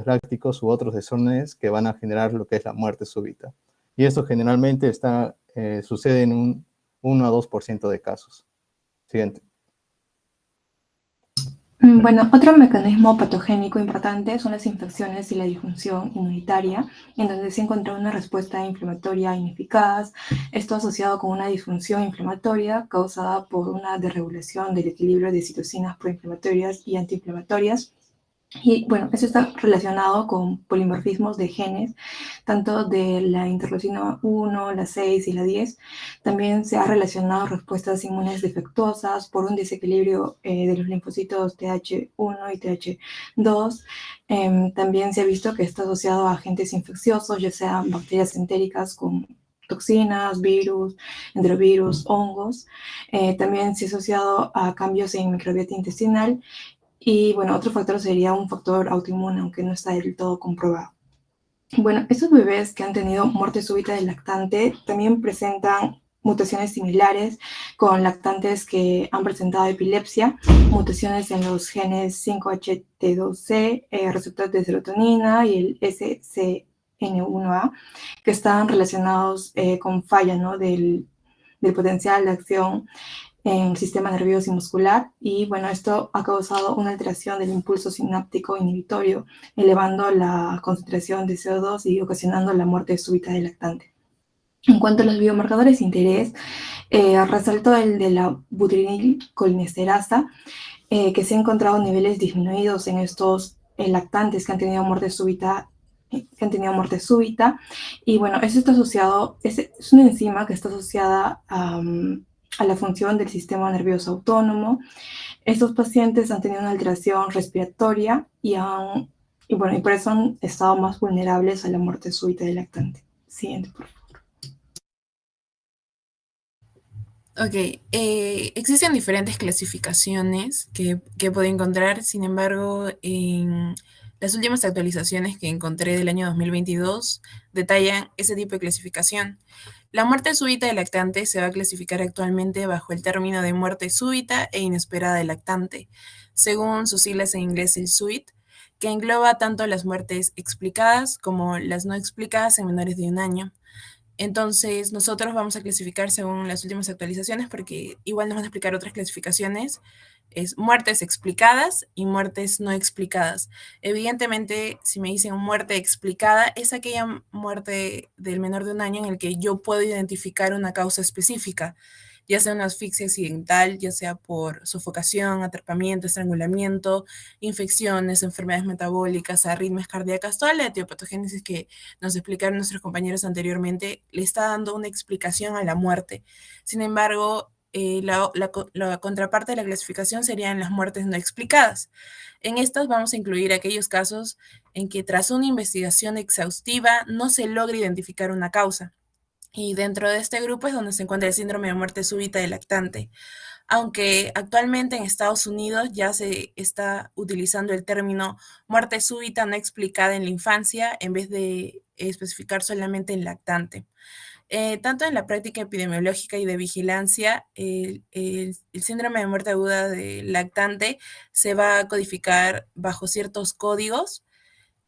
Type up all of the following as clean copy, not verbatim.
lácticos u otros desórdenes que van a generar lo que es la muerte súbita. Y esto generalmente sucede en un 1 a 2% de casos. Siguiente. Bueno, otro mecanismo patogénico importante son las infecciones y la disfunción inmunitaria, en donde se encontró una respuesta inflamatoria ineficaz, esto asociado con una disfunción inflamatoria causada por una desregulación del equilibrio de citocinas proinflamatorias y antiinflamatorias. Y bueno, eso está relacionado con polimorfismos de genes, tanto de la interleucina 1, la 6 y la 10. También se ha relacionado respuestas inmunes defectuosas por un desequilibrio de los linfocitos TH1 y TH2. También se ha visto que está asociado a agentes infecciosos, ya sean bacterias entéricas con toxinas, virus, enterovirus, hongos. También se ha asociado a cambios en microbiota intestinal. Y bueno, otro factor sería un factor autoinmune, aunque no está del todo comprobado. Bueno, estos bebés que han tenido muerte súbita del lactante también presentan mutaciones similares con lactantes que han presentado epilepsia, mutaciones en los genes 5HT2C, receptores de serotonina y el SCN1A, que están relacionados con falla, ¿no?, del potencial de acción en el sistema nervioso y muscular, y bueno, esto ha causado una alteración del impulso sináptico inhibitorio, elevando la concentración de CO2 y ocasionando la muerte súbita del lactante. En cuanto a los biomarcadores de interés, resaltó el de la butrinilcolinesterasa, que se han encontrado niveles disminuidos en estos lactantes que han tenido muerte súbita, y bueno, eso está asociado, es una enzima que está asociada a la función del sistema nervioso autónomo. Estos pacientes han tenido una alteración respiratoria y por eso han estado más vulnerables a la muerte súbita del lactante. Siguiente, por favor. Ok, existen diferentes clasificaciones que puedo encontrar, sin embargo, en las últimas actualizaciones que encontré del año 2022 detallan ese tipo de clasificación. La muerte súbita del lactante se va a clasificar actualmente bajo el término de muerte súbita e inesperada del lactante, según sus siglas en inglés el SUIT, que engloba tanto las muertes explicadas como las no explicadas en menores de 1 año. Entonces, nosotros vamos a clasificar según las últimas actualizaciones, porque igual nos van a explicar otras clasificaciones. Es muertes explicadas y muertes no explicadas. Evidentemente, si me dicen muerte explicada, es aquella muerte del menor de 1 año en el que yo puedo identificar una causa específica, ya sea una asfixia accidental, ya sea por sofocación, atrapamiento, estrangulamiento, infecciones, enfermedades metabólicas, arritmias cardíacas, toda la etiopatogénesis que nos explicaron nuestros compañeros anteriormente, le está dando una explicación a la muerte. Sin embargo, la contraparte de la clasificación serían las muertes no explicadas. En estas vamos a incluir aquellos casos en que tras una investigación exhaustiva no se logra identificar una causa. Y dentro de este grupo es donde se encuentra el síndrome de muerte súbita del lactante. Aunque actualmente en Estados Unidos ya se está utilizando el término muerte súbita no explicada en la infancia en vez de especificar solamente el lactante. Tanto en la práctica epidemiológica y de vigilancia, el síndrome de muerte aguda del lactante se va a codificar bajo ciertos códigos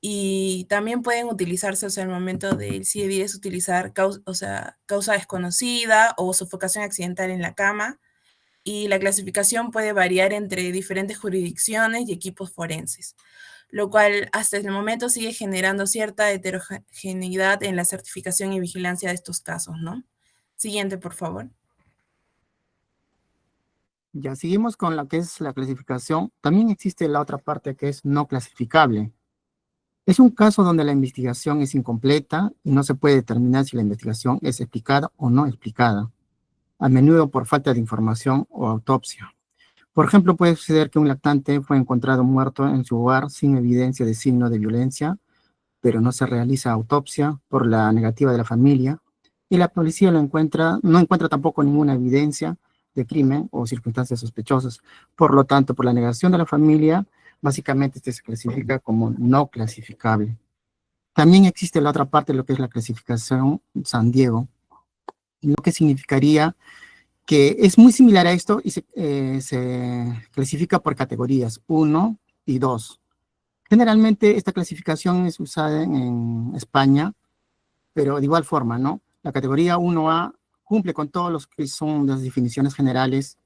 y también pueden utilizarse, o sea, al momento del CIE-10 utilizar causa desconocida o sofocación accidental en la cama, y la clasificación puede variar entre diferentes jurisdicciones y equipos forenses, lo cual hasta el momento sigue generando cierta heterogeneidad en la certificación y vigilancia de estos casos, ¿no? Siguiente, por favor. Ya seguimos con lo que es la clasificación. También existe la otra parte que es no clasificable. Es un caso donde la investigación es incompleta y no se puede determinar si la investigación es explicada o no explicada, a menudo por falta de información o autopsia. Por ejemplo, puede suceder que un lactante fue encontrado muerto en su hogar sin evidencia de signo de violencia, pero no se realiza autopsia por la negativa de la familia, y la policía no encuentra tampoco ninguna evidencia de crimen o circunstancias sospechosas. Por lo tanto, por la negación de la familia, básicamente este se clasifica como no clasificable. También existe la otra parte, lo que es la clasificación San Diego, lo que significaría que es muy similar a esto y se clasifica por categorías 1 y 2. Generalmente esta clasificación es usada en España, pero de igual forma, ¿no? La categoría 1A cumple con todos los que son las definiciones generales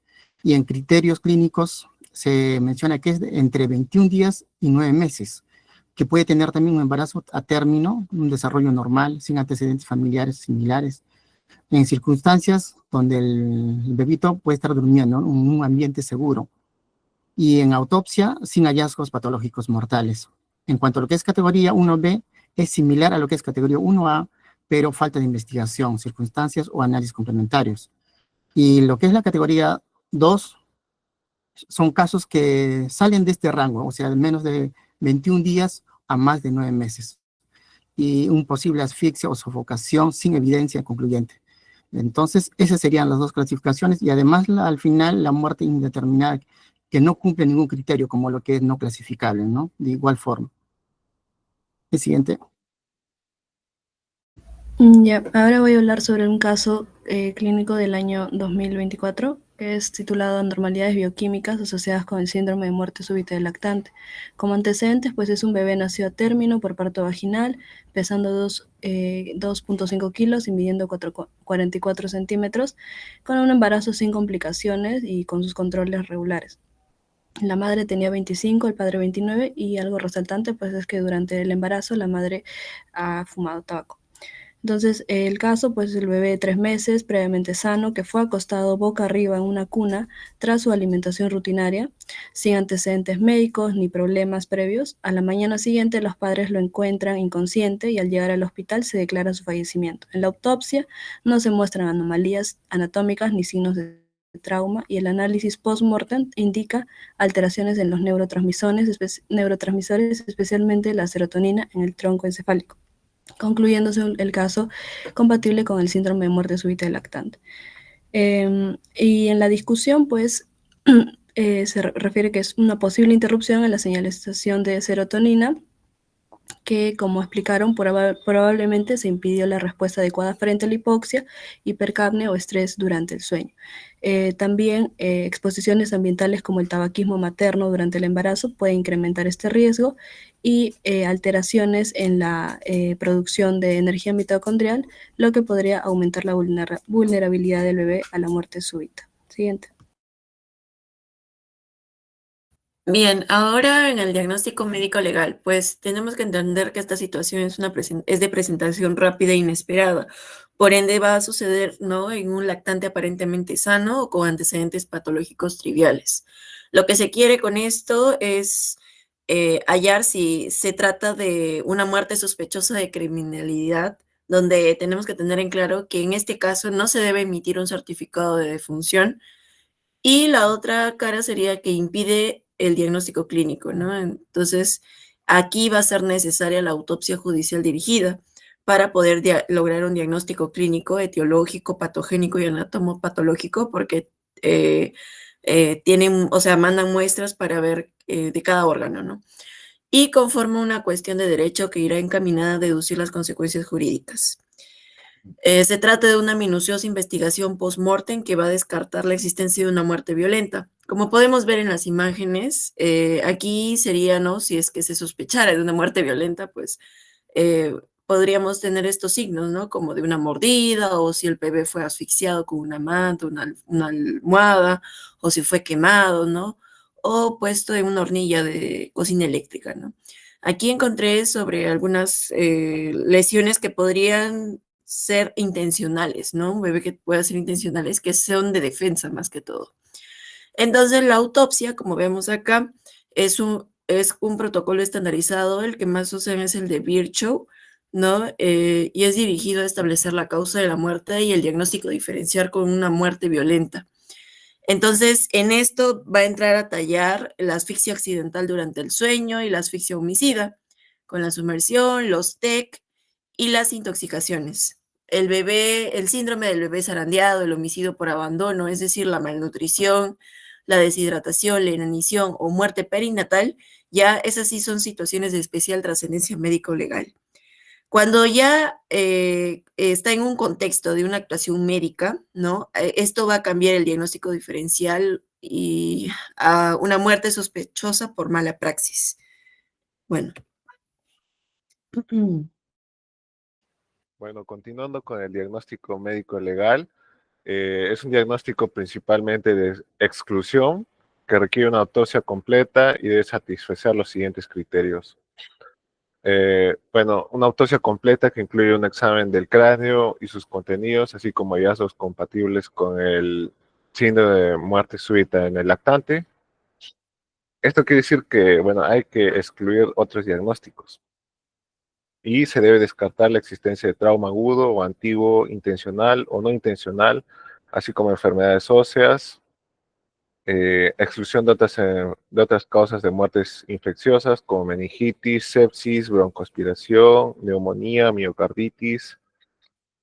y en criterios clínicos se menciona que es entre 21 días y 9 meses, que puede tener también un embarazo a término, un desarrollo normal, sin antecedentes familiares similares, en circunstancias donde el bebito puede estar durmiendo en un ambiente seguro y en autopsia sin hallazgos patológicos mortales. En cuanto a lo que es categoría 1B, es similar a lo que es categoría 1A, pero falta de investigación, circunstancias o análisis complementarios. Y lo que es la categoría 2 son casos que salen de este rango, o sea, de menos de 21 días a más de 9 meses. Y un posible asfixia o sofocación sin evidencia concluyente. Entonces, esas serían las dos clasificaciones y además al final la muerte indeterminada que no cumple ningún criterio como lo que es no clasificable, ¿no? De igual forma. El siguiente. Ya, ahora voy a hablar sobre un caso clínico del año 2024, que es titulado Anormalidades bioquímicas asociadas con el síndrome de muerte súbita del lactante. Como antecedentes, pues es un bebé nacido a término por parto vaginal, pesando 2.5 kilos y midiendo 44 centímetros, con un embarazo sin complicaciones y con sus controles regulares. La madre tenía 25, el padre 29, y algo resaltante pues es que durante el embarazo la madre ha fumado tabaco. Entonces, el caso, pues el bebé de 3 meses, previamente sano, que fue acostado boca arriba en una cuna tras su alimentación rutinaria, sin antecedentes médicos ni problemas previos. A la mañana siguiente, los padres lo encuentran inconsciente y al llegar al hospital se declara su fallecimiento. En la autopsia no se muestran anomalías anatómicas ni signos de trauma y el análisis post-mortem indica alteraciones en los neurotransmisores, especialmente la serotonina en el tronco encefálico, concluyéndose el caso compatible con el síndrome de muerte súbita del lactante. Y en la discusión, pues, se refiere que es una posible interrupción en la señalización de serotonina, que, como explicaron, probablemente se impidió la respuesta adecuada frente a la hipoxia, hipercapnia o estrés durante el sueño. También exposiciones ambientales como el tabaquismo materno durante el embarazo pueden incrementar este riesgo y alteraciones en la producción de energía mitocondrial, lo que podría aumentar la vulnerabilidad del bebé a la muerte súbita. Siguiente. Bien, ahora en el diagnóstico médico legal, pues tenemos que entender que esta situación es de presentación rápida e inesperada. Por ende, va a suceder, ¿no?, en un lactante aparentemente sano o con antecedentes patológicos triviales. Lo que se quiere con esto es hallar si se trata de una muerte sospechosa de criminalidad, donde tenemos que tener en claro que en este caso no se debe emitir un certificado de defunción, y la otra cara sería que impide el diagnóstico clínico, ¿no? Entonces, aquí va a ser necesaria la autopsia judicial dirigida para poder lograr un diagnóstico clínico, etiológico, patogénico y anatomopatológico, porque tienen, o sea, mandan muestras para ver de cada órgano, ¿no? Y conforma una cuestión de derecho que irá encaminada a deducir las consecuencias jurídicas. Se trata de una minuciosa investigación post-mortem que va a descartar la existencia de una muerte violenta. Como podemos ver en las imágenes, aquí sería, ¿no?, si es que se sospechara de una muerte violenta, pues podríamos tener estos signos, ¿no?, como de una mordida, o si el bebé fue asfixiado con una manta, una almohada, o si fue quemado, ¿no?, o puesto en una hornilla de cocina eléctrica, ¿no? Aquí encontré sobre algunas lesiones que podrían ser intencionales, ¿no? Un bebé que pueda ser intencionales, que son de defensa más que todo. Entonces, la autopsia, como vemos acá, es un protocolo estandarizado, el que más usan es el de Virchow, ¿no? Y es dirigido a establecer la causa de la muerte y el diagnóstico diferencial con una muerte violenta. Entonces, en esto va a entrar a tallar la asfixia accidental durante el sueño y la asfixia homicida, con la sumersión, los TEC y las intoxicaciones. El síndrome del bebé zarandeado, el homicidio por abandono, es decir, la malnutrición, la deshidratación, la inanición o muerte perinatal, ya esas sí son situaciones de especial trascendencia médico-legal. Cuando ya está en un contexto de una actuación médica, ¿no?, esto va a cambiar el diagnóstico diferencial y a una muerte sospechosa por mala praxis. Bueno. Bueno, continuando con el diagnóstico médico legal, es un diagnóstico principalmente de exclusión que requiere una autopsia completa y debe satisfacer los siguientes criterios. Bueno, una autopsia completa que incluye un examen del cráneo y sus contenidos, así como hallazgos compatibles con el síndrome de muerte súbita en el lactante. Esto quiere decir que, bueno, hay que excluir otros diagnósticos y se debe descartar la existencia de trauma agudo o antiguo, intencional o no intencional, así como enfermedades óseas, exclusión de otras causas de muertes infecciosas como meningitis, sepsis, broncoaspiración, neumonía, miocarditis,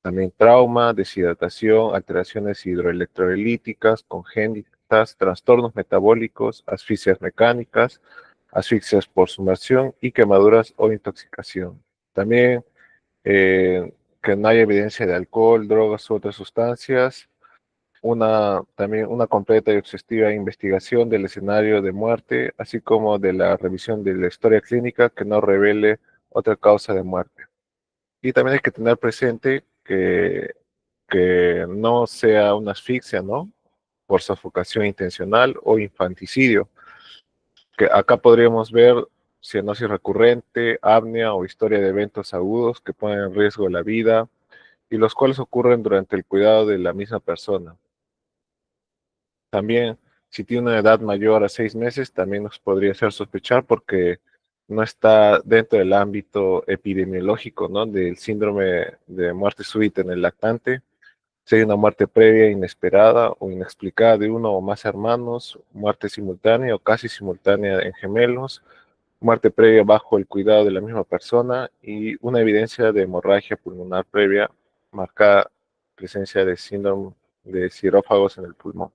también trauma, deshidratación, alteraciones hidroelectrolíticas congénitas, trastornos metabólicos, asfixias mecánicas, asfixias por sumersión y quemaduras o intoxicación. También que no haya evidencia de alcohol, drogas u otras sustancias, también una completa y exhaustiva investigación del escenario de muerte, así como de la revisión de la historia clínica que no revele otra causa de muerte. Y también hay que tener presente que no sea una asfixia, ¿no? Por sofocación intencional o infanticidio, que acá podríamos ver cianosis recurrente, apnea o historia de eventos agudos que ponen en riesgo la vida y los cuales ocurren durante el cuidado de la misma persona. También, si tiene una edad mayor a 6 meses, también nos podría hacer sospechar porque no está dentro del ámbito epidemiológico, ¿no? Del síndrome de muerte súbita en el lactante. Si hay una muerte previa inesperada o inexplicada de uno o más hermanos, muerte simultánea o casi simultánea en gemelos, muerte previa bajo el cuidado de la misma persona y una evidencia de hemorragia pulmonar previa, marcada presencia de síndrome de cirófagos en el pulmón.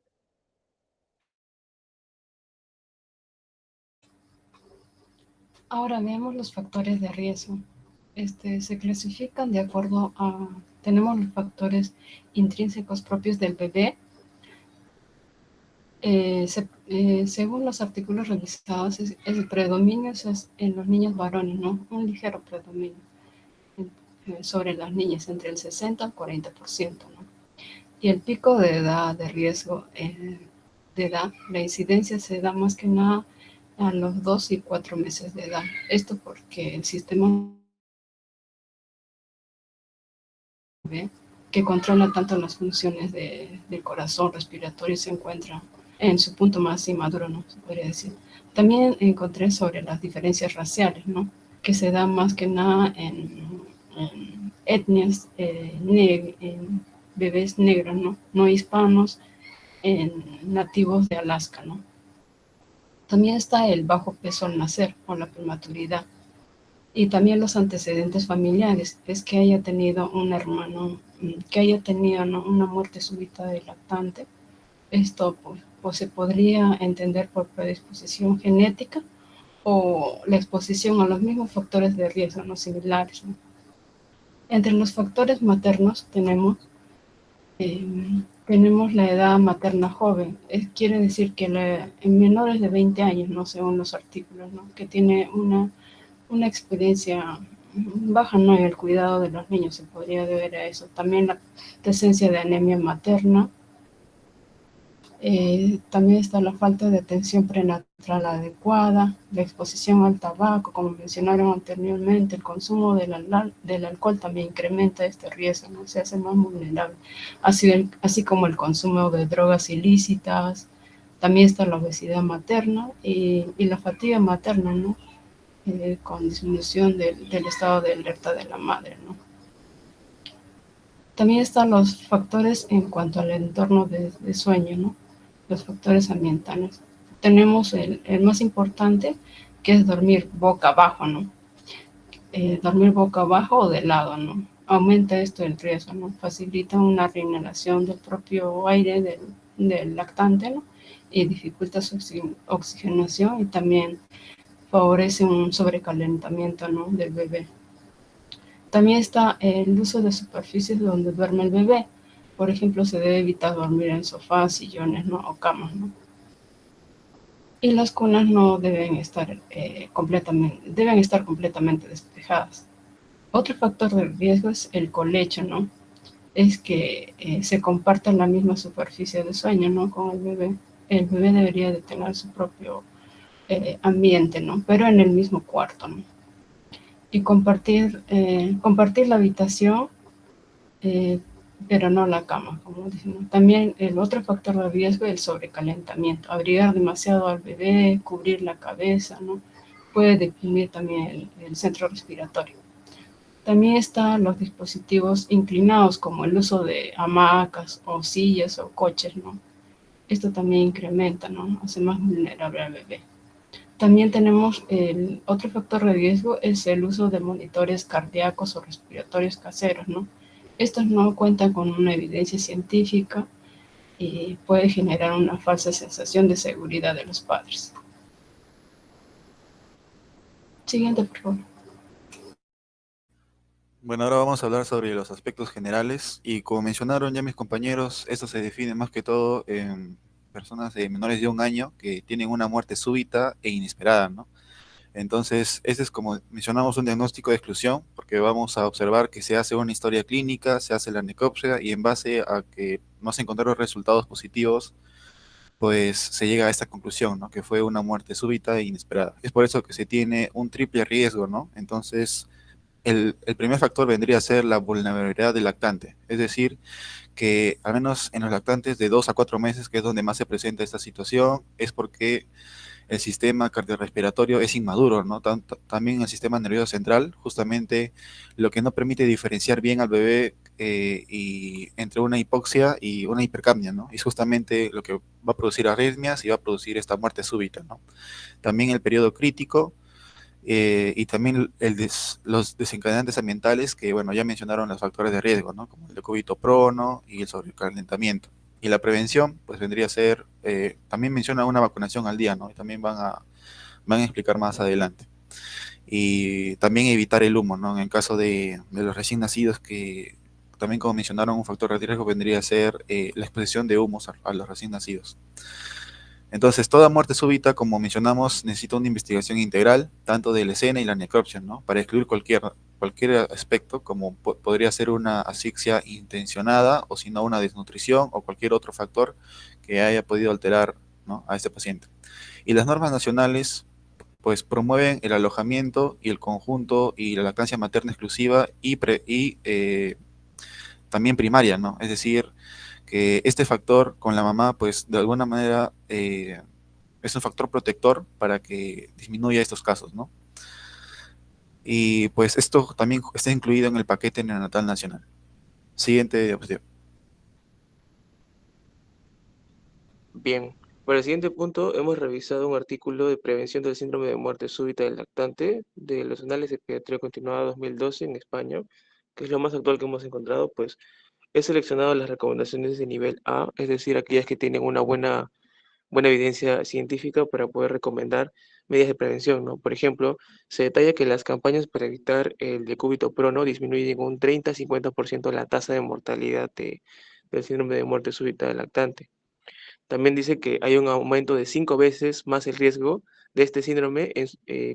Ahora veamos los factores de riesgo. Se clasifican de acuerdo a... Tenemos los factores intrínsecos propios del bebé. Según los artículos revisados, el predominio es en los niños varones, ¿no? Un ligero predominio sobre las niñas, entre el 60 al 40%, ¿no? Y el pico de edad, de riesgo de edad, la incidencia se da más que nada a los 2 y 4 meses de edad. Esto porque el sistema que controla tanto las funciones del corazón respiratorio se encuentra en su punto más inmaduro, ¿no? Se podría decir. También encontré sobre las diferencias raciales, ¿no? Que se dan más que nada en etnias, en bebés negros, ¿no? No hispanos, en nativos de Alaska, ¿no? También está el bajo peso al nacer o la prematuridad. Y también los antecedentes familiares, es que haya tenido un hermano, que haya tenido, ¿no?, una muerte súbita de lactante. Esto pues se podría entender por predisposición genética o la exposición a los mismos factores de riesgo, ¿no?, similares, ¿no? Entre los factores maternos tenemos la edad materna joven. Quiere decir que en menores de 20 años, ¿no?, según los artículos, ¿no?, que tiene una experiencia baja, ¿no?, en el cuidado de los niños, se podría deber a eso. También la presencia de anemia materna. También está la falta de atención prenatal adecuada, la exposición al tabaco, como mencionaron anteriormente, el consumo del alcohol también incrementa este riesgo, ¿no? Se hace más vulnerable, así como el consumo de drogas ilícitas. También está la obesidad materna y la fatiga materna, ¿no?, con disminución del estado de alerta de la madre, ¿no? También están los factores en cuanto al entorno de sueño, ¿no?, los factores ambientales. Tenemos el más importante, que es dormir boca abajo, ¿no? Dormir boca abajo o de lado, ¿no? Aumenta esto el riesgo, ¿no? Facilita una reinhalación del propio aire del lactante, ¿no?, y dificulta su oxigenación y también favorece un sobrecalentamiento, ¿no?, del bebé. También está el uso de superficies donde duerme el bebé. Por ejemplo, se debe evitar dormir en sofás, sillones, ¿no?, o camas, ¿no? y las cunas no deben estar completamente despejadas. Otro factor de riesgo es el colecho, ¿no? Es que se comparte la misma superficie de sueño, ¿no? Con el bebé. El bebé debería de tener su propio ambiente, ¿no? Pero en el mismo cuarto, ¿no? Y compartir la habitación, eh, pero no la cama, como decimos. También el otro factor de riesgo es el sobrecalentamiento. Abrigar demasiado al bebé, cubrir la cabeza, ¿no? Puede deprimir también el centro respiratorio. También están los dispositivos inclinados, como el uso de hamacas o sillas o coches, ¿no? Esto también incrementa, ¿no? Hace más vulnerable al bebé. También tenemos el otro factor de riesgo, es el uso de monitores cardíacos o respiratorios caseros, ¿no? Estos no cuentan con una evidencia científica y puede generar una falsa sensación de seguridad de los padres. Siguiente, por favor. Bueno, ahora vamos a hablar sobre los aspectos generales y como mencionaron ya mis compañeros, esto se define más que todo en personas de menores de 1 año que tienen una muerte súbita e inesperada, ¿no? Entonces, este es como mencionamos un diagnóstico de exclusión porque vamos a observar que se hace una historia clínica, se hace la necropsia y en base a que no se encontraron resultados positivos, pues se llega a esta conclusión, ¿no? Que fue una muerte súbita e inesperada. Es por eso que se tiene un triple riesgo, ¿no? Entonces, el primer factor vendría a ser la vulnerabilidad del lactante, es decir, que al menos en los lactantes de 2 a 4 meses, que es donde más se presenta esta situación, es porque el sistema cardiorrespiratorio es inmaduro, ¿no? También el sistema nervioso central, justamente lo que no permite diferenciar bien al bebé y entre una hipoxia y una hipercapnia, ¿no? Es justamente lo que va a producir arritmias y va a producir esta muerte súbita, ¿no? También el periodo crítico y también los desencadenantes ambientales que, bueno, ya mencionaron los factores de riesgo, ¿no? Como el decúbito prono y el sobrecalentamiento. Y la prevención, pues vendría a ser, también menciona una vacunación al día, ¿no? Y también van a explicar más adelante. Y también evitar el humo, ¿no? En el caso de los recién nacidos, que también como mencionaron, un factor de riesgo vendría a ser la exposición de humos a los recién nacidos. Entonces, toda muerte súbita, como mencionamos, necesita una investigación integral, tanto de la escena y la necropsia, ¿no? Para excluir cualquier aspecto, como podría ser una asfixia intencionada, o si no, una desnutrición, o cualquier otro factor que haya podido alterar, ¿no?, a este paciente. Y las normas nacionales, pues, promueven el alojamiento y el conjunto y la lactancia materna exclusiva y también primaria, ¿no? Es decir, que este factor con la mamá, pues de alguna manera es un factor protector para que disminuya estos casos, ¿no? Y pues esto también está incluido en el paquete neonatal nacional. Siguiente diapositiva. Bien, para el siguiente punto hemos revisado un artículo de prevención del síndrome de muerte súbita del lactante de los Anales de Pediatría Continuada 2012 en España, que es lo más actual que hemos encontrado. Pues he seleccionado las recomendaciones de nivel A, es decir, aquellas que tienen una buena evidencia científica para poder recomendar medidas de prevención, ¿no? Por ejemplo, se detalla que las campañas para evitar el decúbito prono disminuyen un 30-50% la tasa de mortalidad del síndrome de muerte súbita del lactante. También dice que hay un aumento de 5 veces más el riesgo de este síndrome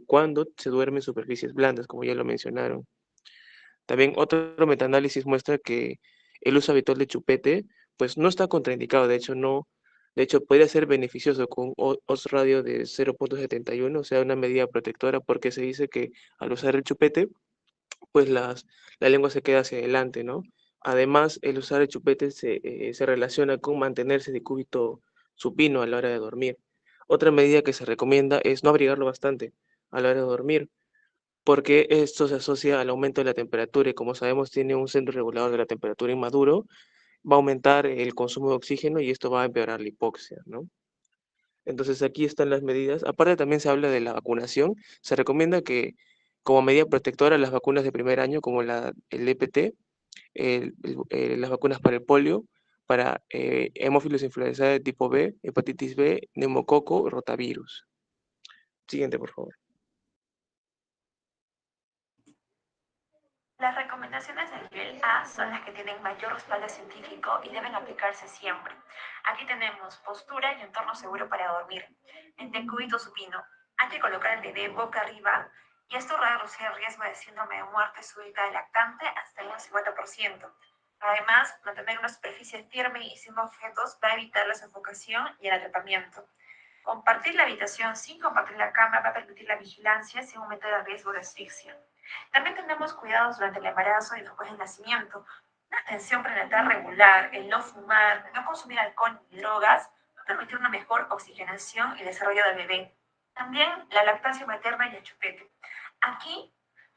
cuando se duerme en superficies blandas, como ya lo mencionaron. También otro metaanálisis muestra que el uso habitual de chupete, pues no está contraindicado, de hecho no, de hecho podría ser beneficioso con odds radio de 0.71, o sea, una medida protectora, porque se dice que al usar el chupete, pues la lengua se queda hacia adelante, ¿no? Además, el usar el chupete se relaciona con mantenerse de cúbito supino a la hora de dormir. Otra medida que se recomienda es no abrigarlo bastante a la hora de dormir, porque esto se asocia al aumento de la temperatura y como sabemos tiene un centro regulador de la temperatura inmaduro, va a aumentar el consumo de oxígeno y esto va a empeorar la hipoxia, ¿no? Entonces aquí están las medidas. Aparte también se habla de la vacunación. Se recomienda que como medida protectora las vacunas de primer año como el EPT, las vacunas para el polio, para hemófilos influenza de tipo B, hepatitis B, neumococo, rotavirus. Siguiente, por favor. Las recomendaciones del nivel A son las que tienen mayor respaldo científico y deben aplicarse siempre. Aquí tenemos postura y entorno seguro para dormir. En decúbito supino, hay que colocar al bebé boca arriba y esto reduce el riesgo de síndrome de muerte súbita del lactante hasta un 50%. Además, mantener una superficie firme y sin objetos va a evitar la sofocación y el atrapamiento. Compartir la habitación sin compartir la cama va a permitir la vigilancia sin aumentar el riesgo de asfixia. También tenemos cuidados durante el embarazo y después del nacimiento. Una atención prenatal regular, el no fumar, no consumir alcohol ni drogas, va a permitir una mejor oxigenación y desarrollo del bebé. También la lactancia materna y el chupete. Aquí,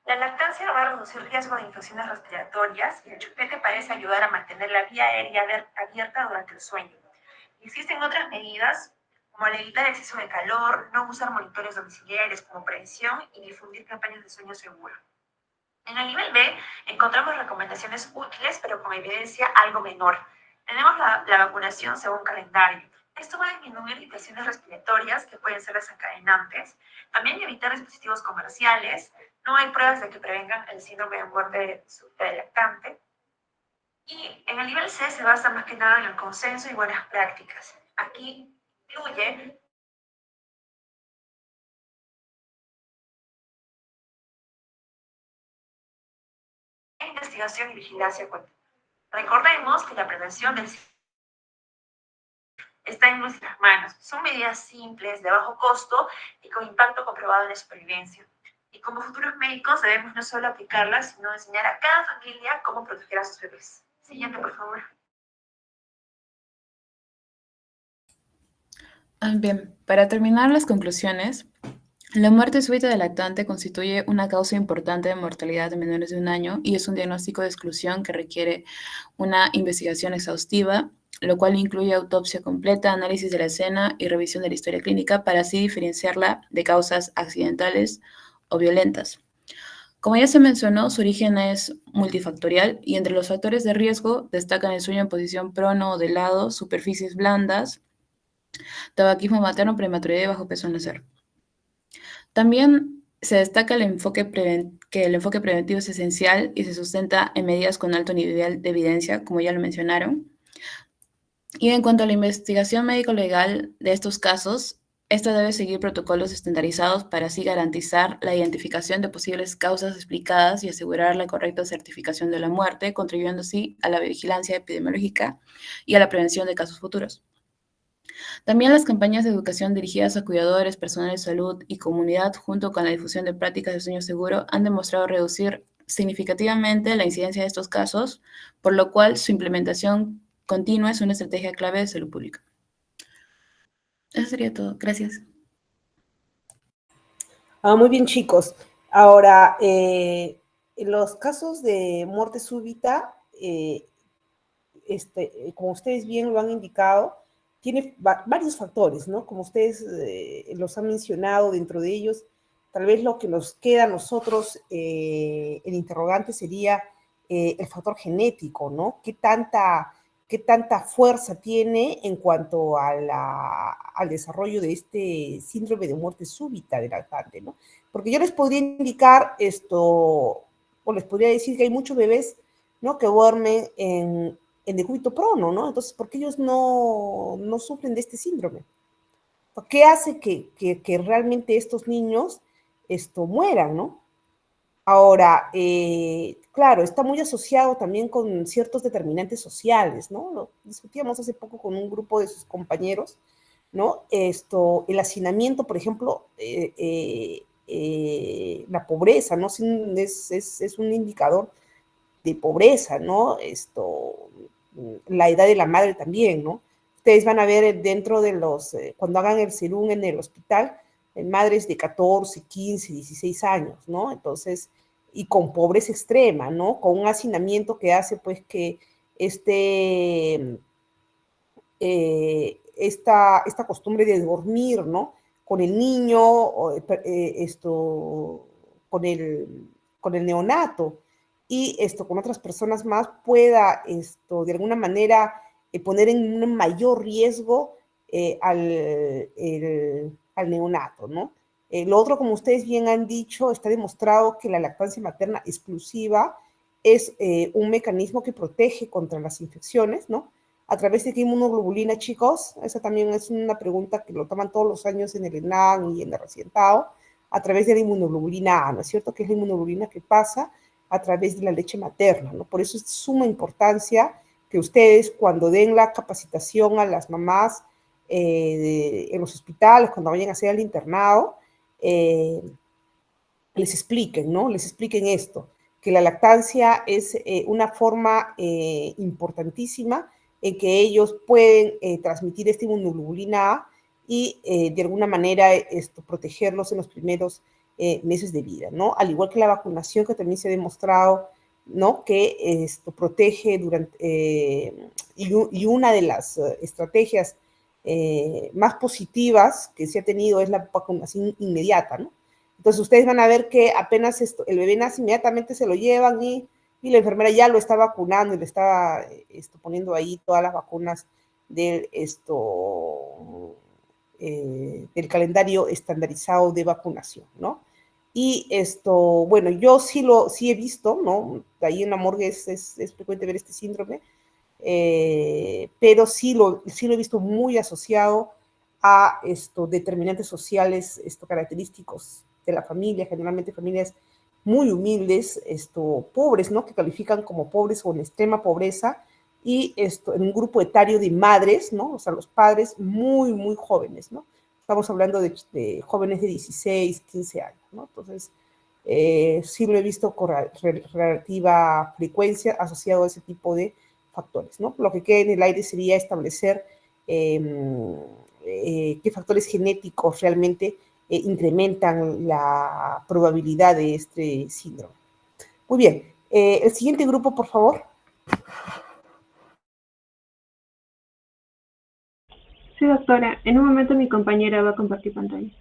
la lactancia va a reducir el riesgo de infecciones respiratorias y el chupete parece ayudar a mantener la vía aérea abierta durante el sueño. Existen otras medidas como el evitar exceso de calor, no usar monitores domiciliares como prevención y difundir campañas de sueño seguro. En el nivel B encontramos recomendaciones útiles pero con evidencia algo menor. Tenemos la vacunación según calendario. Esto va a disminuir infecciones respiratorias que pueden ser desencadenantes. También evitar dispositivos comerciales. No hay pruebas de que prevengan el síndrome de muerte súbita del lactante. Y en el nivel C se basa más que nada en el consenso y buenas prácticas. Aquí incluye investigación y vigilancia continua. Recordemos que la prevención del está en nuestras manos. Son medidas simples, de bajo costo y con impacto comprobado en la supervivencia. Y como futuros médicos debemos no solo aplicarlas, sino enseñar a cada familia cómo proteger a sus bebés. Siguiente, por favor. Bien, para terminar las conclusiones, la muerte súbita del lactante constituye una causa importante de mortalidad de menores de 1 año y es un diagnóstico de exclusión que requiere una investigación exhaustiva, lo cual incluye autopsia completa, análisis de la escena y revisión de la historia clínica para así diferenciarla de causas accidentales o violentas. Como ya se mencionó, su origen es multifactorial y entre los factores de riesgo destacan el sueño en posición prono o de lado, superficies blandas, tabaquismo materno, prematuridad y bajo peso al nacer. También se destaca que el enfoque preventivo es esencial y se sustenta en medidas con alto nivel de evidencia, como ya lo mencionaron. Y en cuanto a la investigación médico-legal de estos casos, esta debe seguir protocolos estandarizados para así garantizar la identificación de posibles causas explicadas y asegurar la correcta certificación de la muerte, contribuyendo así a la vigilancia epidemiológica y a la prevención de casos futuros. También las campañas de educación dirigidas a cuidadores, personal de salud y comunidad, junto con la difusión de prácticas de sueño seguro, han demostrado reducir significativamente la incidencia de estos casos, por lo cual su implementación continua es una estrategia clave de salud pública. Eso sería todo. Gracias. Muy bien, chicos. Ahora, en los casos de muerte súbita, como ustedes bien lo han indicado, tiene varios factores, ¿no? Como ustedes los han mencionado, dentro de ellos, tal vez lo que nos queda a nosotros, el interrogante sería el factor genético, ¿no? ¿Qué tanta fuerza tiene en cuanto al desarrollo de este síndrome de muerte súbita del lactante, ¿no? Porque yo les podría indicar o les podría decir que hay muchos bebés, ¿no?, que duermen en decúbito prono, ¿no? Entonces, ¿por qué ellos no sufren de este síndrome? ¿Qué hace que realmente estos niños mueran, ¿no? Ahora, claro, está muy asociado también con ciertos determinantes sociales, ¿no? Lo discutíamos hace poco con un grupo de sus compañeros, ¿no? El hacinamiento, por ejemplo, la pobreza, ¿no? Es un indicador de pobreza, ¿no? La edad de la madre también, ¿no? Ustedes van a ver dentro de cuando hagan el serum en el hospital, madres de 14, 15, 16 años, ¿no? Entonces, y con pobreza extrema, ¿no? Con un hacinamiento que hace, pues, que esta costumbre de dormir, ¿no?, con el niño, con el neonato, y con otras personas más, pueda de alguna manera poner en un mayor riesgo al neonato, ¿no? Lo otro, como ustedes bien han dicho, está demostrado que la lactancia materna exclusiva es un mecanismo que protege contra las infecciones, ¿no? ¿A través de qué inmunoglobulina, chicos? Esa también es una pregunta que lo toman todos los años en el ENAM y en el recientado. A través de la inmunoglobulina A, ¿no es cierto? Que es la inmunoglobulina que pasa a través de la leche materna, ¿no? Por eso es de suma importancia que ustedes, cuando den la capacitación a las mamás en los hospitales, cuando vayan a hacer el internado, les expliquen, ¿no? Les expliquen esto, que la lactancia es una forma importantísima en que ellos pueden transmitir esta inmunoglobulina A y de alguna manera protegerlos en los primeros meses de vida, ¿no? Al igual que la vacunación, que también se ha demostrado, ¿no? Que esto protege durante, y una de las estrategias más positivas que se ha tenido es la vacunación inmediata, ¿no? Entonces ustedes van a ver que apenas el bebé nace, inmediatamente se lo llevan y la enfermera ya lo está vacunando y le está poniendo ahí todas las vacunas del calendario estandarizado de vacunación, ¿no? Y bueno, yo sí he visto, ¿no? Ahí en la morgue es frecuente ver este síndrome, pero sí lo he visto muy asociado a determinantes sociales característicos de la familia, generalmente familias muy humildes, pobres, ¿no? Que califican como pobres o en extrema pobreza, y en un grupo etario de madres, ¿no? O sea, los padres muy, muy jóvenes, ¿no? Estamos hablando de jóvenes de 16, 15 años, ¿no? Entonces, sí lo he visto con relativa frecuencia asociado a ese tipo de factores, ¿no? Lo que queda en el aire sería establecer qué factores genéticos realmente incrementan la probabilidad de este síndrome. Muy bien. El siguiente grupo, por favor. Sí, doctora. En un momento mi compañera va a compartir pantalla.